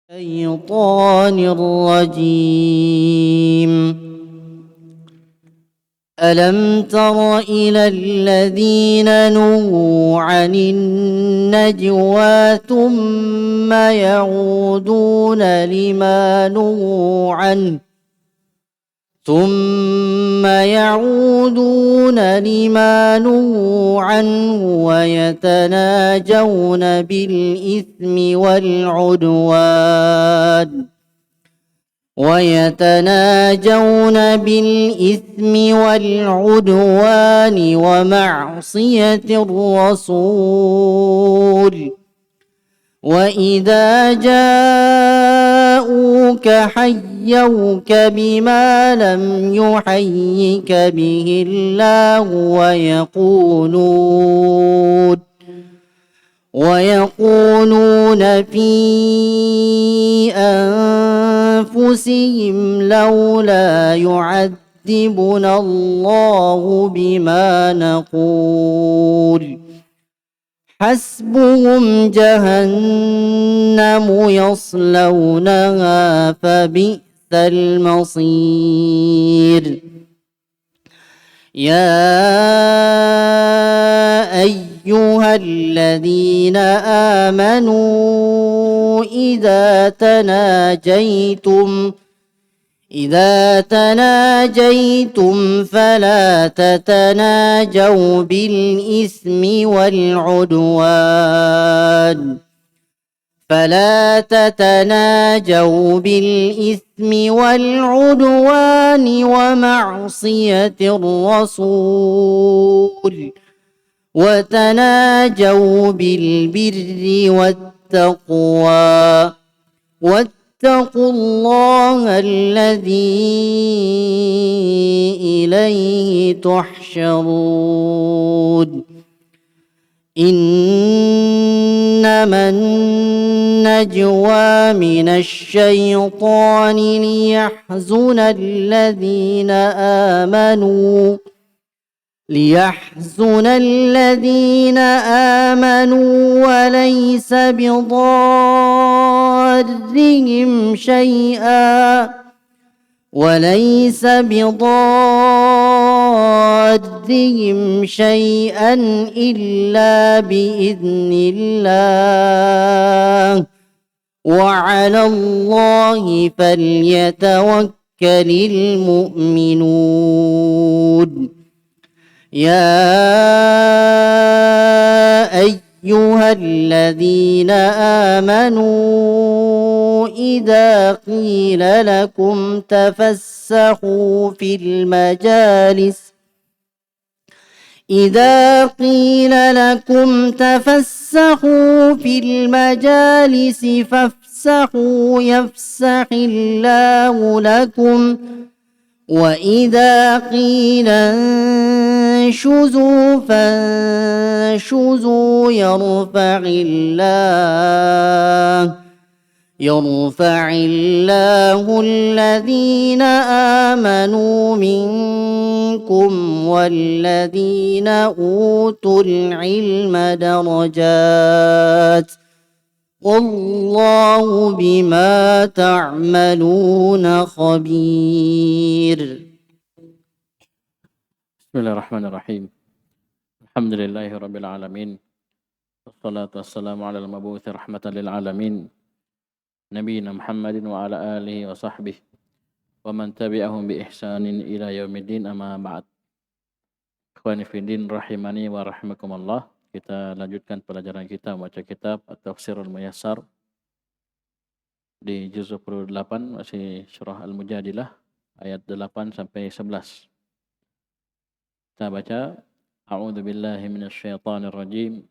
الشيطان الرجيم. ألم تر إلى الذين نهوا عن النجوى ثم يعودون لما نهوا عنه ويتناجون بالإثم والعدوان ومعصية الرسول. وإذا جاءوك حيوك بما لم يحيك به الله ويقولون في أنفسهم لولا يعذبنا الله بما نقول حسبهم جهنم يصلونها فبئس المصير. يا أيها الذين آمنوا إذا تناجيتم فلا تتناجوا بالإثم والعدوان ومعصية الرسول، وتناجوا بالبر والتقوى، واتقوا الله الذي إليه تحشرون. إنما النجوى من الشيطان ليحزن الذين آمنوا وليس بضارهم شيئا إلا بإذن الله، وعلى الله فليتوكل المؤمنون. يا أيها الذين آمنوا إذا قيل لكم تفسحوا في المجالس فافسحوا يفسح الله لكم، وإذا قيل انشزوا فانشزوا يرفع الله الذين آمنوا منكم والذين أوتوا العلم درجات، والله بما تعملون خبير. بسم الله الرحمن الرحيم. الحمد لله رب العالمين، والصلاة والسلام على المبعوث رحمة للعالمين نبينا محمد وعلى آله وصحبه ومن تبعهم بإحسان إلى يوم الدين. Amma ba'd. Ikhwani fiddin rahimani wa rahimakumullah. Kita lanjutkan pelajaran kita membaca kitab At-Tafsirul Muyassar di juz 8, masih surah Al-Mujadilah ayat 8 sampai 11. Kita baca, A'udzu billahi minasyaitonir rajim.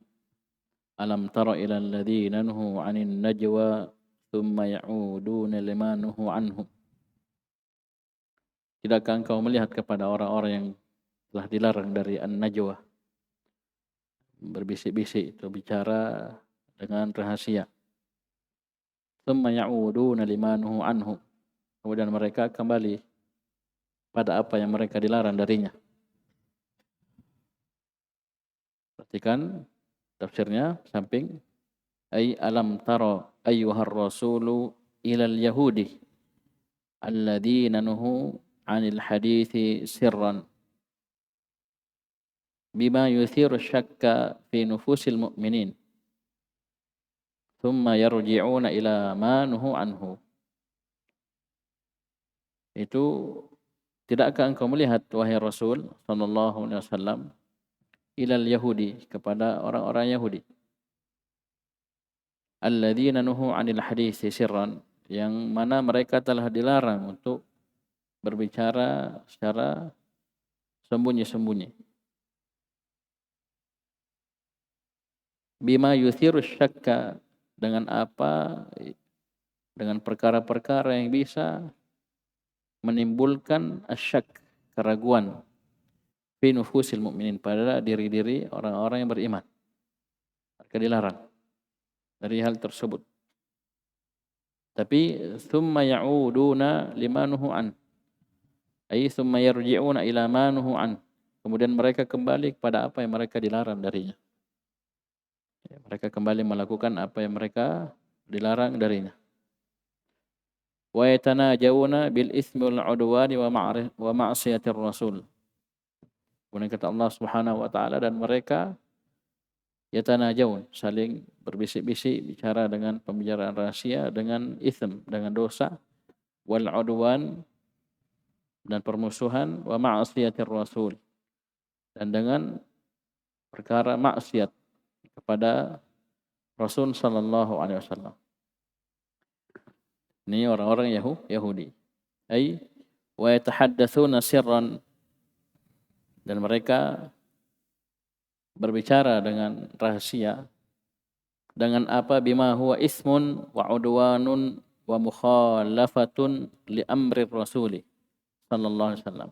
Alam tara ilal ladzina nuhu 'anil najwa thumma ya'uduna lima nuhu anhu. Tidakkah engkau melihat kepada orang-orang yang telah dilarang dari an-najwa, berbisik-bisik, itu bicara dengan rahasia. Thumma ya'uduna lima nuhu anhu. Kemudian mereka kembali pada apa yang mereka dilarang darinya. Perhatikan tafsirnya samping. Ay alam taro ayyuhar rasulu ilal yahudi alladzina nuhu 'anil hadithi sirran bima yuthiru syakka fi nufusil mu'minin thumma yarji'una ila ma nuhu anhu. Itu tidakkah engkau melihat wahai Rasul sallallahu alaihi wasallam ilal yahudi kepada orang-orang Yahudi alladzina nuhu 'anil hadithi sirran yang mana mereka telah dilarang untuk berbicara secara sembunyi-sembunyi. Bima yuthiru syakka dengan apa? Dengan perkara-perkara yang bisa menimbulkan asyak, keraguan fi nufusil mu'minin pada diri-diri orang-orang yang beriman. Mereka dilarang dari hal tersebut. Tapi thumma ya'uduna lima nuhu an. Ay thumma yarji'una ila ma nuhu an. Kemudian mereka kembali kepada apa yang mereka dilarang darinya. Mereka kembali melakukan apa yang mereka dilarang darinya. Wa yatanajawna bil itsmi wal 'udwani wa ma'siyatir rasul. Kemudian kata Allah Subhanahu wa taala dan mereka yatanajawun saling berbisik-bisik bicara dengan pembicaraan rahasia dengan itsm dengan dosa wal 'udwan dan permusuhan wa ma'siyatir rasul dan dengan perkara maksiat kepada Rasul sallallahu alaihi wasallam. Ini orang-orang Yahudi. Ai wa yatahaddatsuna sirran dan mereka berbicara dengan rahasia dengan apa bima huwa ismun wa udwanun wa mukhalafatun li amri rasuli sallallahu alaihi wasallam.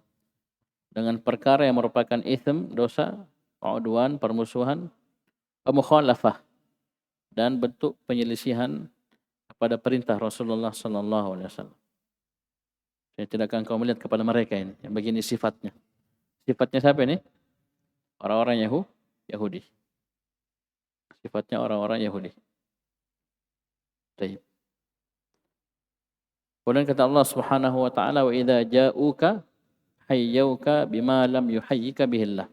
Dengan perkara yang merupakan ism, dosa, udwan, permusuhan, wa mukhalafah dan bentuk penyelisihan kepada perintah Rasulullah sallallahu alaihi wasallam. Saya tidakkah engkau melihat kepada mereka ini yang begini sifatnya. Sifatnya siapa ini? Orang-orang Yahudi. Sifatnya orang-orang Yahudi. Baik. Kemudian kata Allah Subhanahu wa taala wa idza ja'uka hayyuka bima lam yuhayyika bihillah.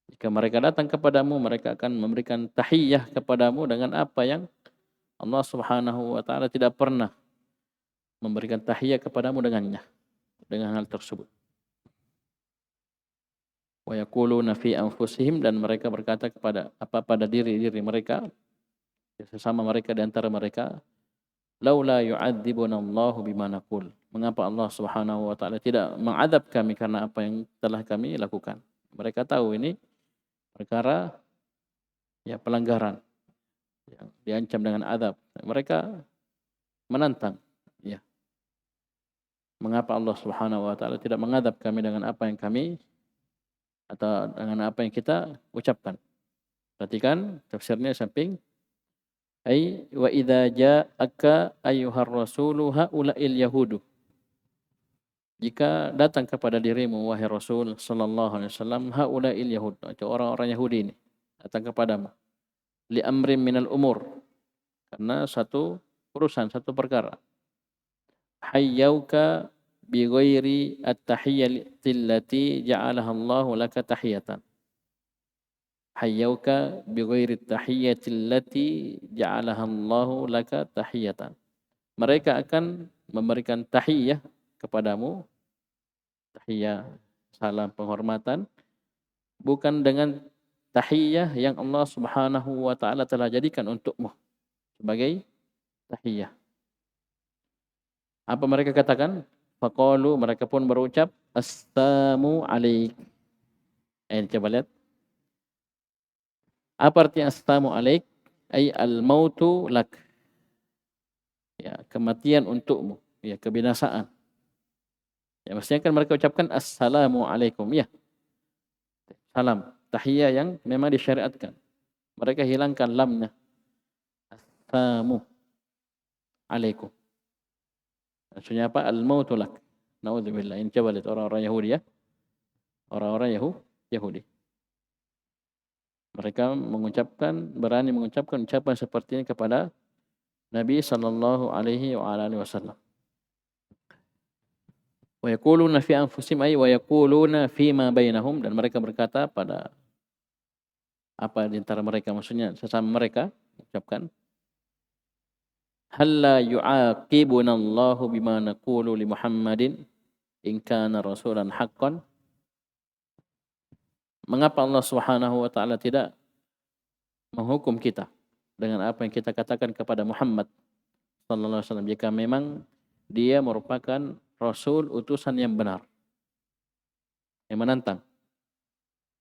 Jika mereka datang kepadamu, mereka akan memberikan tahiyyah kepadamu dengan apa yang Allah Subhanahu wa taala tidak pernah memberikan tahiyyah kepadamu dengannya, dengan hal tersebut. Wa yaquluna fi anfusihim dan mereka berkata pada diri-diri mereka, sesama mereka di antara mereka, laula yu'adzibuna Allahu bima naqul. Mengapa Allah Subhanahu wa taala tidak mengadab kami karena apa yang telah kami lakukan? Mereka tahu ini perkara ya pelanggaran yang diancam dengan azab. Mereka menantang, ya. Mengapa Allah Subhanahu wa taala tidak mengadab kami dengan apa yang kami atau dengan apa yang kita ucapkan? Perhatikan tafsirnya samping ai wa idza ja'aka ayyuhar rasulu haula'il yahudu. Jika datang kepada dirimu wahai Rasul sallallahu alaihi wasallam haula'il yahud, itu orang-orang Yahudi ini datang kepadamu li amrin minal umur, karena satu urusan, satu perkara. Hayyauka bi ghairi at-tahiyyati allati ja'alaha Allahu laka tahiyatan. Hayyauka bi ghairi at-tahiyyati allati ja'alaha Allahu laka tahiyatan. Mereka akan memberikan tahiyyah kepadamu, tahiyyah salam penghormatan, bukan dengan tahiyyah yang Allah Subhanahu wa taala telah jadikan untukmu sebagai tahiyyah. Apa mereka katakan? Faqalu, mereka pun berucap assalamu alaik. Coba lihat. Apa artinya assalamu alaik? Ay al-mautu lak. Ya, kematian untukmu, ya, kebinasaan. Ya, mestinya kan mereka ucapkan assalamu alaikum, ya. Salam, tahiyah yang memang disyariatkan. Mereka hilangkan lamnya. Assalamu alaikum. Maksudnya apa? Al-mautu lak. Naudzubillah. Ini coba lihat orang-orang Yahudi, ya. Orang-orang Yahudi. Mereka berani mengucapkan ucapan seperti ini kepada Nabi sallallahu alaihi wa ala alihi wasallam. Wa yaquluna fi anfusihim ay wa yaquluna fima bainahum, dan mereka berkata pada apa di antara mereka, maksudnya sesama mereka ucapkan, halla yu'aqibuna Allahu bima naqulu li Muhammadin in kana rasulan haqqan. Mengapa Allah Subhanahu wa taala tidak menghukum kita dengan apa yang kita katakan kepada Muhammad sallallahu alaihi wasallam jika memang dia merupakan rasul utusan yang benar, yang menantang,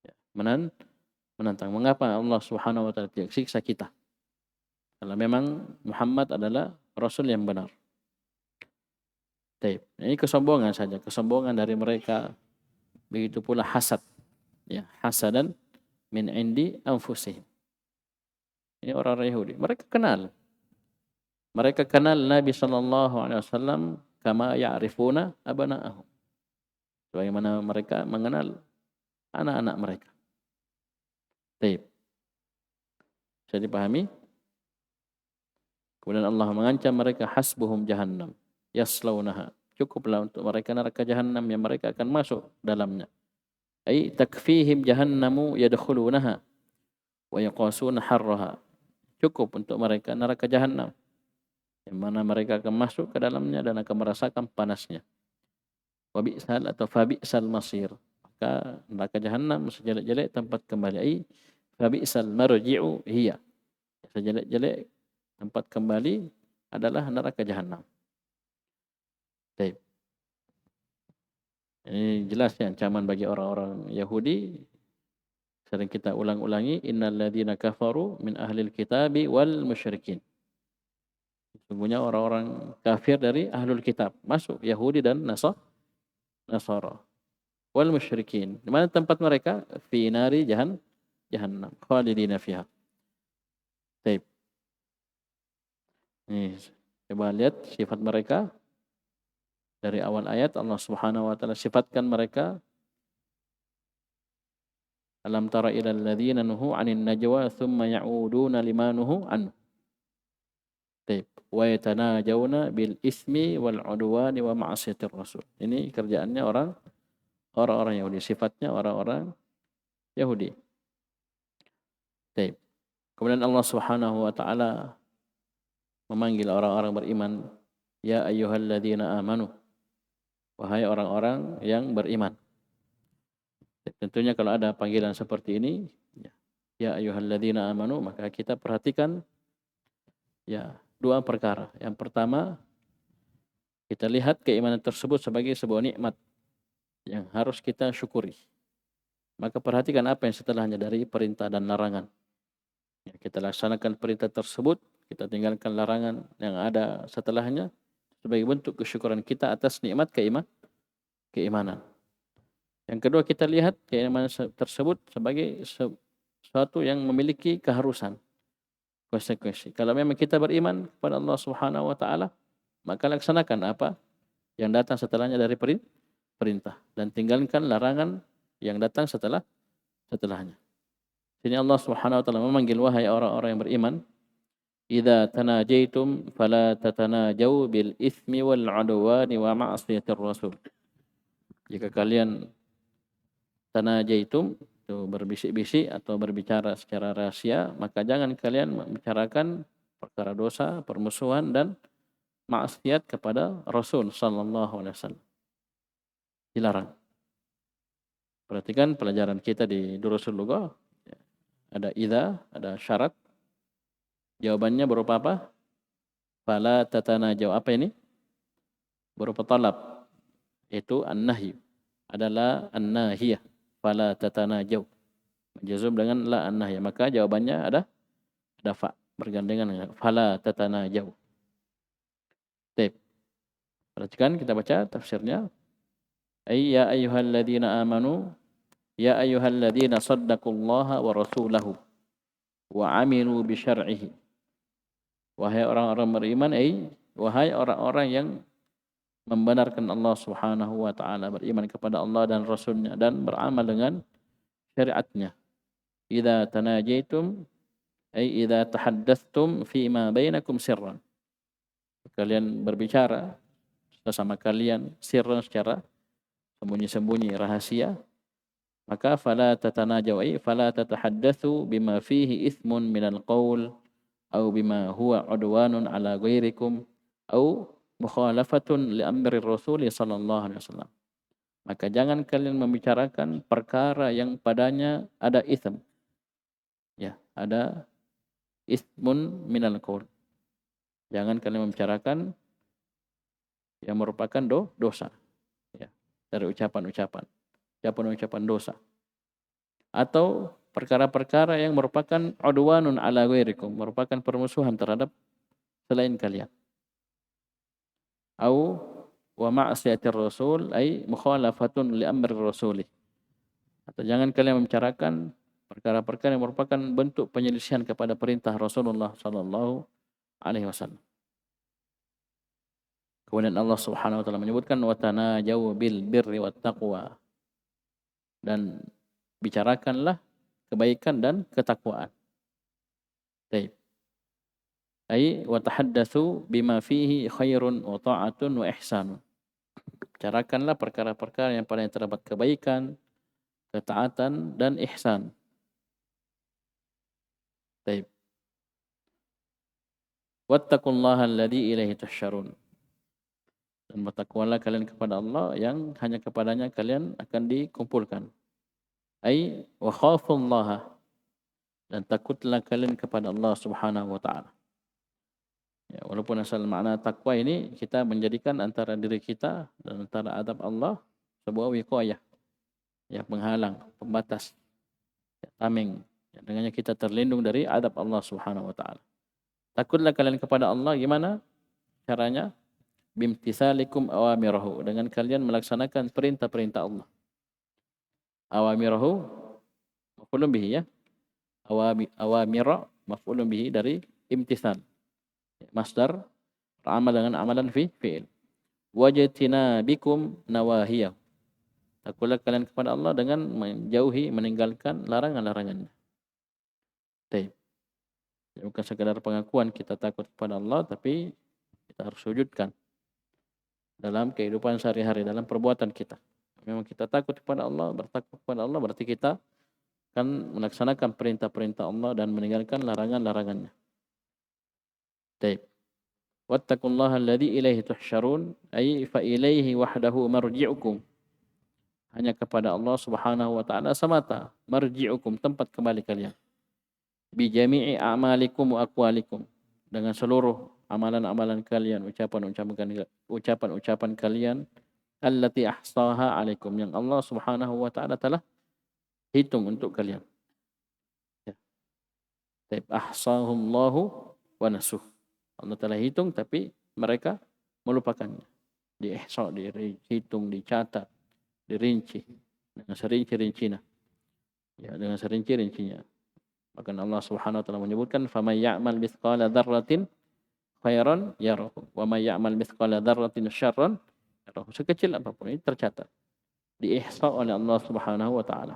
ya, menantang. Mengapa Allah Subhanahu wa taala tidak siksa kita? Kalau memang Muhammad adalah rasul yang benar. Taib. Ini kesombongan saja, kesombongan dari mereka. Begitu pula hasad, ya, hasadan min indi anfusihim. Ini orang-orang Yahudi. Mereka kenal Nabi sallallahu alaihi wasallam kama ya'rifuna abana'ahum. Sebagaimana mereka mengenal anak-anak mereka. Taib. Bisa dipahami? Kemudian Allah mengancam mereka, hasbuhum jahannam yaslaunaha. Cukuplah untuk mereka neraka jahannam yang mereka akan masuk dalamnya. Ai takfihim jahannamu yadkhulunaha wa yaqasuna harraha. Cukup untuk mereka neraka jahannam yang mana mereka akan masuk ke dalamnya dan akan merasakan panasnya. Wa bi'sal atau fa bi'sal masir. Maka neraka jahannam sejelek-jelek tempat kembali. Ai fa bi'sal marji'u hiya. Sejelek-jelek tempat kembali adalah neraka jahanam. Baik. Ini jelas ya ancaman bagi orang-orang Yahudi. Sering kita ulang-ulangi, innal ladzina kafaru min ahlil kitabi wal musyrikin. Sesungguhnya orang-orang kafir dari ahlul kitab, masuk Yahudi dan Nasara. Wal musyrikin. Di mana tempat mereka? Fi nari jahannam. Khalidina fiha. Baik. Nih, coba lihat sifat mereka. Dari awal ayat Allah Subhanahu wa taala sifatkan mereka, alam tara ilal ladzina nuhu 'anil najwa tsumma ya'uduna lima nuhu an. Baik, wa yatanajawna bil ismi wal 'udwani wa ma'asiyatir rasul. Ini kerjaannya orang-orang Yahudi, sifatnya orang-orang Yahudi. Baik. Kemudian Allah Subhanahu wa taala memanggil orang-orang beriman, ya ayyuhalladzina amanu. Wahai orang-orang yang beriman. Tentunya kalau ada panggilan seperti ini, ya ayyuhalladzina amanu, maka kita perhatikan ya dua perkara. Yang pertama, kita lihat keimanan tersebut sebagai sebuah nikmat yang harus kita syukuri. Maka perhatikan apa yang setelahnya dari perintah dan larangan. Ya, kita laksanakan perintah tersebut, kita tinggalkan larangan yang ada setelahnya sebagai bentuk kesyukuran kita atas nikmat keimanan. Yang kedua, kita lihat keimanan tersebut sebagai sesuatu yang memiliki keharusan, konsekuensi. Kalau memang kita beriman kepada Allah Subhanahu wa taala, maka laksanakan apa yang datang setelahnya dari perintah dan tinggalkan larangan yang datang setelahnya. Sini Allah Subhanahu wa taala memanggil, wahai orang-orang yang beriman, idza tanajaitum fala tatanajau bil itsmi wal 'udwani wa ma'siyatir rasul. Jika kalian tanajaitum, itu berbisik-bisik atau berbicara secara rahasia, maka jangan kalian membicarakan perkara dosa, permusuhan dan maksiat kepada Rasul sallallahu alaihi wasallam. Dilarang. Perhatikan pelajaran kita di Durusul Lughah. Ada idza, ada syarat. Jawabannya berupa apa? Fala tatanajau. Apa ini? Berupa talab. Itu an-nahyu. Adalah an-nahiyah. Fala tatanajau. Menjazum dengan la an-nahiyah. Maka jawabannya ada fa. Bergandengan dengan fala tatanajau. Baik. Perhatikan, kita baca tafsirnya. Ya ayyuhalladzina amanu. Ya ayyuhalladzina saddaqullaha wa rasulahu. Wa aminu bi syar'ihi. Wahai orang-orang beriman, wahai orang-orang yang membenarkan Allah Subhanahu wa taala, beriman kepada Allah dan Rasulnya dan beramal dengan syariatnya. Idza tanajaitum idza tahaddatstum fi ma bainakum sirran. kalian berbicara sesama kalian sirran secara sembunyi-sembunyi rahasia, maka fala tatanajaw ay fala tatahaddatsu bima fihi ithmun minal qaul aw bima huwa udwanun ala ghairikum aw mukhalafatun li amri Rasul sallallahu alaihi wasallam. Maka jangan kalian membicarakan perkara yang padanya ada itsm, ya, ada itsmun minal qaul. Jangan kalian membicarakan yang merupakan dosa, ya, dari ucapan-ucapan dosa, atau perkara-perkara yang merupakan udwanun ala ghairikum, merupakan permusuhan terhadap selain kalian. Au wa ma'siyatir rasul ay mukhalafatun li amri rasul. Atau jangan kalian membicarakan perkara-perkara yang merupakan bentuk penyelisihan kepada perintah Rasulullah sallallahu alaihi wasallam. Kemudian Allah Subhanahu wa taala menyebutkan wa tanajaw bil birri wat taqwa, dan bicarakanlah kebaikan dan ketakwaan. Baik. Ai wa tahaddatsu bima fihi khairun wa ta'atun wa ihsanun. Bicarakanlah perkara-perkara yang padanya terdapat kebaikan, ketaatan dan ihsan. Baik. Wattaqullaha alladzi ilaihi tuhsyarun. Dan bertakwalah kalian kepada Allah yang hanya kepadanya kalian akan dikumpulkan. Ai wa khafullaha, dan takutlah kalian kepada Allah Subhanahu wa taala. Ya, walaupun asal makna takwa ini kita menjadikan antara diri kita dan antara adab Allah sebuah wiqayah, ya, penghalang, pembatas, ya, tameng. Ya, dengannya kita terlindung dari adab Allah Subhanahu wa taala. Takutlah kalian kepada Allah, gimana caranya? Bimtisalikum awamirahu, dengan kalian melaksanakan perintah-perintah Allah. Awamirahu maf'ulun bihi, ya. Awamira maf'ulun bihi dari imtisal. Masdar amal dengan amalan fi'il. Wajtinabikum nawahiyahu. Takutlah kalian kepada Allah dengan menjauhi, meninggalkan larangan-larangannya. Baik. Bukan sekadar pengakuan kita takut kepada Allah, tapi kita harus wujudkan dalam kehidupan sehari-hari, dalam perbuatan kita. Memang kita takut kepada Allah, bertakwa kepada Allah, berarti kita akan melaksanakan perintah-perintah Allah dan meninggalkan larangan-larangannya. Baik. Wattaqullaha alladzi ilaihi tuhsyarun, ay fa ilaihi wahdahu marji'ukum. Hanya kepada Allah Subhanahu wa taala semata marji'ukum, tempat kembali kalian. Bi jami'i a'malikum wa aqwalikum, dengan seluruh amalan-amalan kalian, ucapan-ucapan kalian, allati ahsaha alaikum, yang Allah Subhanahu wa taala telah hitung untuk kalian. Ya. Taib ahsahumullahu wa nasuh. Allah telah hitung tapi mereka melupakannya. Diihsa, dihitung, dicatat, dirinci dengan serinci-rincinya. Ya, dengan serinci-rincinya. Bahkan Allah Subhanahu wa taala menyebutkan faman ya'mal mithqala dzarratin khairan yarahu wa may ya'mal mithqala dzarratin syarran yarahu. Sekecil apapun ini tercatat, diihsa oleh Allah Subhanahu wa taala.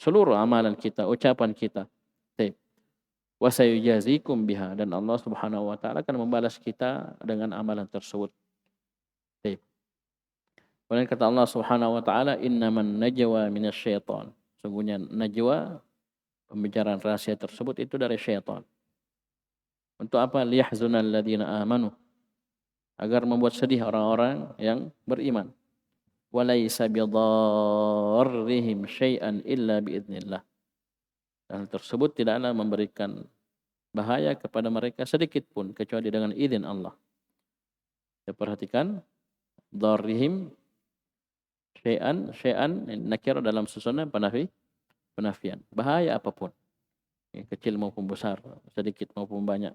Seluruh amalan kita, ucapan kita. Baik. Wa sayujazikum biha, dan Allah Subhanahu wa taala akan membalas kita dengan amalan tersebut. Baik. Kemudian kata Allah Subhanahu wa taala, innaman najwa minasyaitan. Sungguhnya najwa, pembicaraan rahasia tersebut itu dari syaitan. Untuk apa? Liyahzunal ladzina amanu, agar membuat sedih orang-orang yang beriman. Walaysa bidarrihim syai'an illa biidznillah. Dan tersebut tidaklah memberikan bahaya kepada mereka sedikit pun kecuali dengan izin Allah. Saya perhatikan darrihim syai'an nakira dalam susunan penafian. Bahaya apapun, kecil maupun besar, sedikit maupun banyak,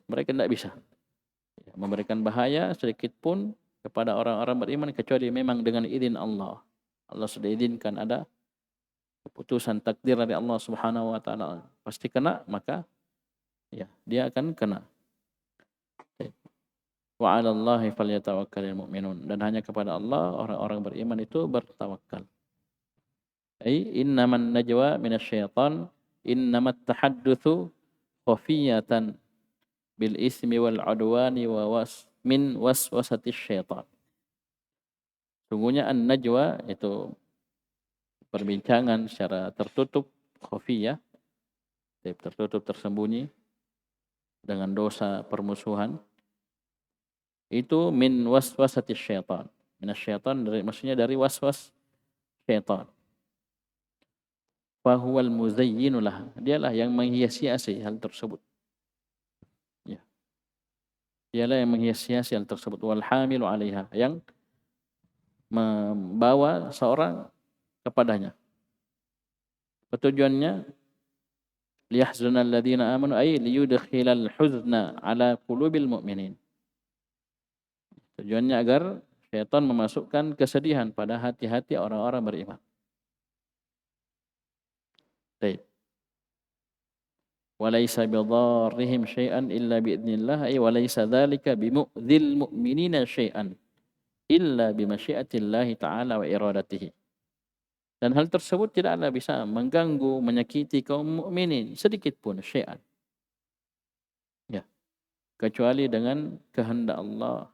mereka tidak bisa memberikan bahaya sedikit pun kepada orang-orang beriman kecuali memang dengan izin Allah. Allah sudah izinkan, ada keputusan takdir dari Allah Subhanahu wa taala, pasti kena, maka ya dia akan kena. Wa 'alallahi falyatawakkalul mu'minun, dan hanya kepada Allah orang-orang beriman itu bertawakal. Ai innaman najwa minasyaitan innamat tahaddutsu khafiyatan bil ismi wal adwani min waswasatis syaitan. Sungguhnya an-najwa itu perbincangan secara tertutup, khafiyah, tertutup tersembunyi dengan dosa permusuhan, itu min waswasatis syaitan. Minasyaitan maksudnya dari waswas syaitan. Fahuwal muzayyinu lah. Dialah yang menghias-hiasi hal tersebut. Ya. Dialah yang menghias-hiasi hal tersebut. Wal hamilu 'alaiha, yang membawa seorang kepadanya. Tujuannya liyahzunal ladzina amanu ay liyudkhilal huzna ala qulubil mu'minin. Tujuannya agar syaitan memasukkan kesedihan pada hati-hati orang-orang beriman. Baik. Walaysa bidarrihim syai'an illa biidznillah ay walaysa dzalika bimu'dzil mu'minina syai'an illa bimasyiatillah ta'ala wa iradatihi. Dan hal tersebut tidaklah bisa mengganggu, menyakiti kaum mukminin sedikit pun syai'an. Ya. Kecuali dengan kehendak Allah.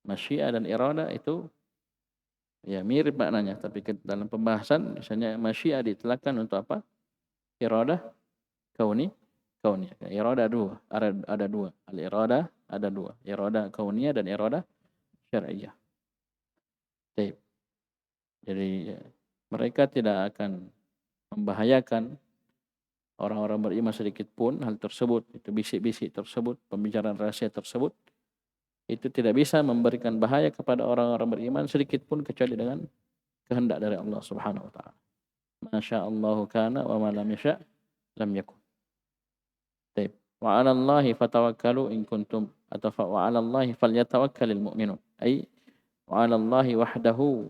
Masyiah dan irada itu ya mirip maknanya, tapi dalam pembahasan misalnya masyiah diitelakkan untuk apa? Iradah kauniyah. Iradah ada dua. Al-iradah ada dua. Iradah kauniyah dan iradah syar'iyyah. Baik. Jadi mereka tidak akan membahayakan orang-orang beriman sedikit pun hal tersebut, itu bisik-bisik tersebut, pembicaraan rahasia tersebut, itu tidak bisa memberikan bahaya kepada orang-orang beriman sedikit pun kecuali dengan kehendak dari Allah Subhanahu wa taala. Masyaallahu kana wa ma lam yasha' lam yakun. Baik. Wa 'alallahi fatawakkalu in kuntum atau wa 'alallahi falyatawakkalul mu'minun. Ai wa 'alallahi wahdahu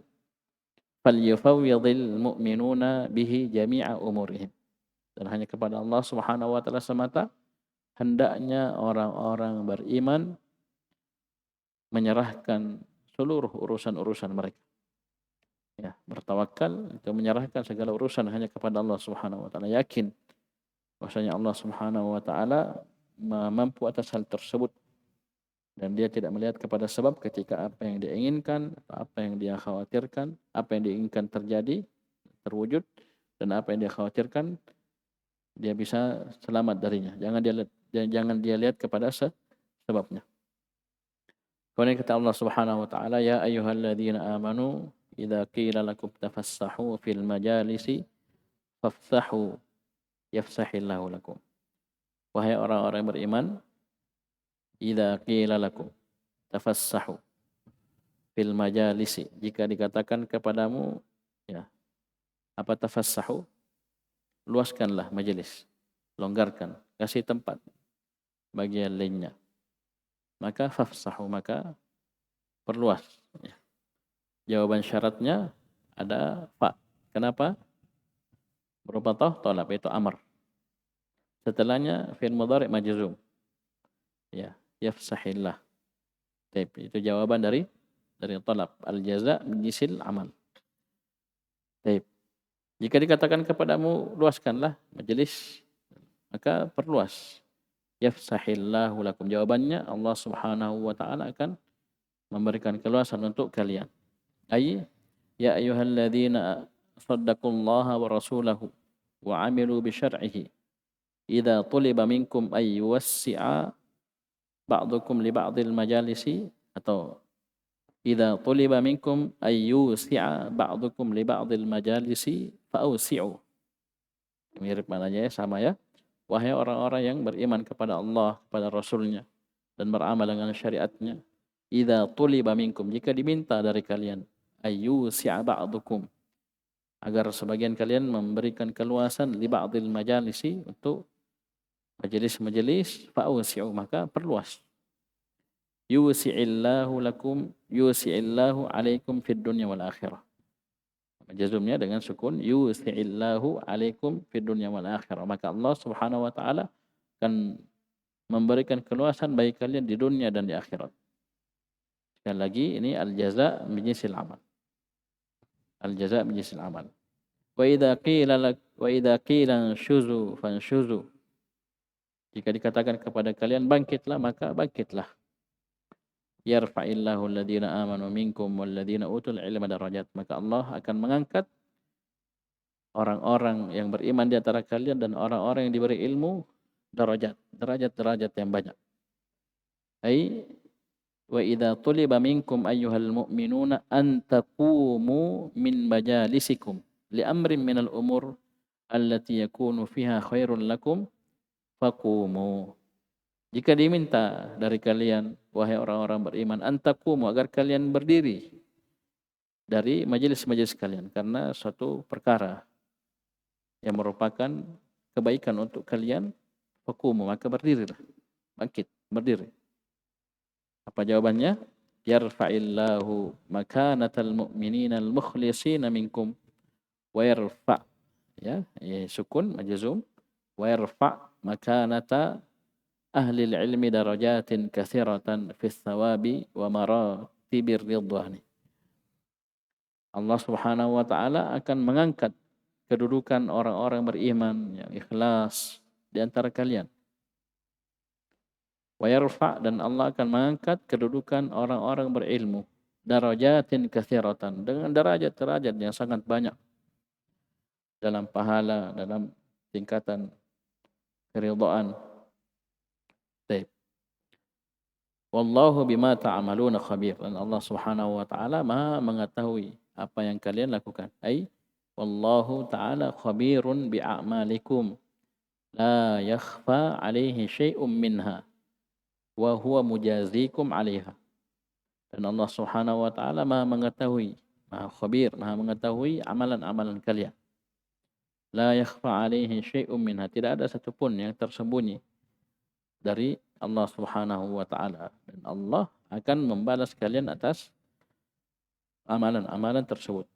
falyufawwidhil mu'minuna bihi jami'a umurihim. Dan hanya kepada Allah Subhanahu wa taala semata hendaknya orang-orang beriman menyerahkan seluruh urusan-urusan mereka. Ya, bertawakal itu menyerahkan segala urusan hanya kepada Allah Subhanahu wa taala, yakin bahwasanya Allah Subhanahu wa taala mampu atas hal tersebut dan dia tidak melihat kepada sebab ketika apa yang dia inginkan, apa yang dia khawatirkan, apa yang diinginkan terjadi, terwujud, dan apa yang dia khawatirkan dia bisa selamat darinya. Jangan dia lihat kepada sebabnya. Kemudian kata Allah Subhanahu wa taala, ya ayyuhalladzina amanu idza qila lakum tafassahu fil majalisi fafsahu yafsahillahu lakum. Wahai orang-orang yang beriman, idza qila lakum tafassahu fil majalisi, jika dikatakan kepadamu ya apa tafassahu, luaskanlah majelis, longgarkan, kasih tempat bagi yang lainnya, maka fafsahu, maka perluas ya. Jawaban syaratnya ada fa. Kenapa? Berupa tolab, itu amr. Setelahnya fi'il mudhari' majzum. Ya, yafsahillah. Itu jawaban dari talab. Al-jaza' min jinsil amal. Baik. Jika dikatakan kepadamu luaskanlah majelis, maka perluas. Yafsahillahu lakum. Jawabannya Allah Subhanahu wa taala akan memberikan keluasan untuk kalian. Ya ayyuhalladzina saddaqullaha wa rasulahu wa 'amilu bi syar'ihi idza tuliba minkum ay yuwassi'a ba'dukum li ba'dil majalisi, atau idza tuliba minkum ay yusi'a ba'dukum li ba'dil majalisi fa'usi'u. Mirip maknanya, sama ya. Wahai orang-orang yang beriman kepada Allah, kepada Rasulnya, dan beramal dengan syariatnya, idza tuliba minkum, jika diminta dari kalian, ayyusi'a ba'dukum, agar sebagian kalian memberikan keluasan li ba'dil majalisi, untuk majelis-majelis, fa'usi'u, maka perluas. Yusi'illahu lakum, yusi'illahu alaikum fid dunya wal akhirah. Majazumnya dengan sukun, yusi'illahu alaikum fid dunya wal akhirah, maka Allah Subhanahu wa taala akan memberikan keluasan bagi kalian di dunia dan di akhirat. Sekali lagi, ini al-jaza' min jinsil amal. Al-jaza' min jinsil amal. Wa idza qila fanshuzu, Jika dikatakan kepada kalian bangkitlah, maka bangkitlah. Yarfa'illahu alladhina amanu minkum walladhina utul ilma darajat. Maka Allah akan mengangkat orang-orang yang beriman di antara kalian dan orang-orang yang diberi ilmu derajat yang banyak. Ai wa idza tuliba minkum ayyuhal mu'minuna an taqumu min majalisikum li amrin minal umur allati yakunu fiha khairul lakum faqumu. Jika diminta dari kalian, wahai orang-orang beriman, antakumu, agar kalian berdiri dari majelis-majelis kalian, karena suatu perkara yang merupakan kebaikan untuk kalian, faqumu, maka berdirilah, bangkit, berdiri. Apa jawabannya? Yarfa'illahu makanatal mu'minina al-mukhlisina minkum wa yarfa', ya, sukun majzum, wa yarfa' makanata ahli ilmi darajatin katsiratan fis thawabi wa maratibir ridwani. Allah Subhanahu wa taala akan mengangkat kedudukan orang-orang beriman yang ikhlas di antara kalian. Wa yarfa', dan Allah akan mengangkat kedudukan orang-orang berilmu darajatin katsiratan, dengan derajat-derajat yang sangat banyak dalam pahala, dalam tingkatan keridhaan. Baik. Wallahu bima ta'maluna khabir. Dan Allah Subhanahu wa taala Maha mengetahui apa yang kalian lakukan. Ai wallahu ta'ala khabirun bi a'malikum la yakhfa 'alaihi syai'un minha wa huwa mujazikum 'alaiha. Dan Allah Subhanahu wa taala Maha mengetahui, Maha khabir, Maha mengetahui amalan-amalan kalian. La yakhfa 'alaihi syai'un minha, tidak ada satupun yang tersembunyi dari Allah Subhanahu wa taala, dan Allah akan membalas kalian atas amalan-amalan tersebut.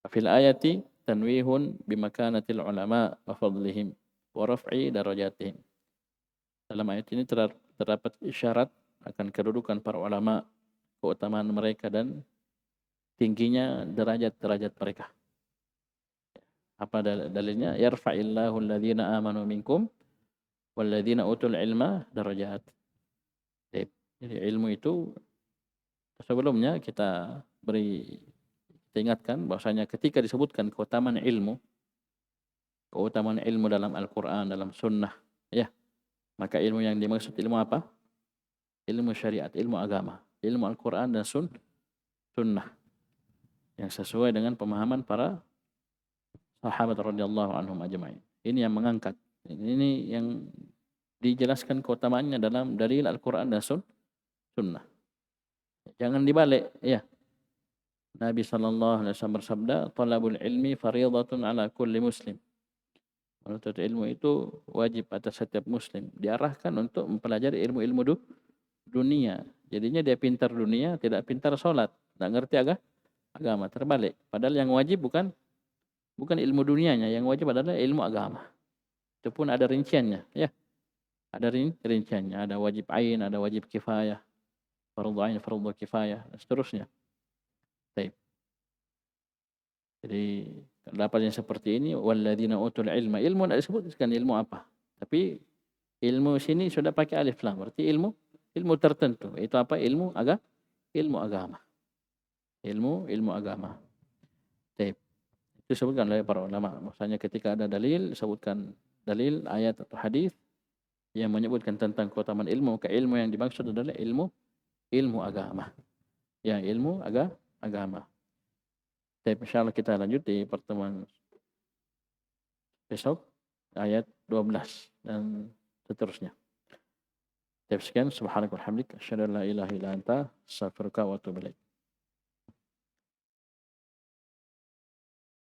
Fil ayati tanwihun bimakanatil ulama wa fadlihim wa raf'i darajatihim. Dalam ayat ini terdapat isyarat akan kedudukan para ulama, keutamaan mereka dan tingginya derajat-derajat mereka. Apa dalilnya? Yarfa'illahu alladhina amanu minkum walladzina utul ilma darajat. Jadi ilmu itu sebelumnya kita ingatkan bahwasanya ketika disebutkan keutamaan ilmu dalam Al-Qur'an, dalam sunnah, ya, maka ilmu yang dimaksud ilmu apa? Ilmu syariat, ilmu agama, ilmu Al-Qur'an dan sunnah yang sesuai dengan pemahaman para sahabat radhiyallahu anhum ajma'in. Ini yang mengangkat. Ini yang dijelaskan keutamaannya dalam dalil Al-Quran dan sunnah. Jangan dibalik, ya. Nabi SAW bersabda, talabul ilmi fariidatun ala kulli muslim. Menuntut ilmu itu wajib atas setiap muslim. Diarahkan untuk mempelajari ilmu-ilmu dunia. Jadinya dia pintar dunia, tidak pintar sholat. Tidak ngerti agama. Terbalik. Padahal yang wajib bukan ilmu dunianya. Yang wajib adalah ilmu agama. Itu pun ada rinciannya, ya. Ada rinciannya, ada wajib ain, ada wajib kifayah, fardhu ain, fardhu kifayah, dan seterusnya. Baik. Jadi dapat yang seperti ini, walladzina utul ilma. Ilmu tidak disebutkan ilmu apa. Tapi ilmu sini sudah pakai alif lam, berarti ilmu tertentu. Itu apa? Ilmu agama. Ilmu agama. Baik. Itu disebutkan oleh para ulama. Maksudnya ketika ada dalil, disebutkan dalil, ayat atau hadis yang menyebutkan tentang keutamaan ilmu, maka ilmu yang dimaksud adalah ilmu agama. Ya, ilmu agama. Tapi insyaallah kita lanjut di pertemuan besok ayat 12 dan seterusnya. Sekian, subhanakallahumma wa bihamdika asyhadu an la ilaha illa anta astaghfiruka wa atubu ilaik.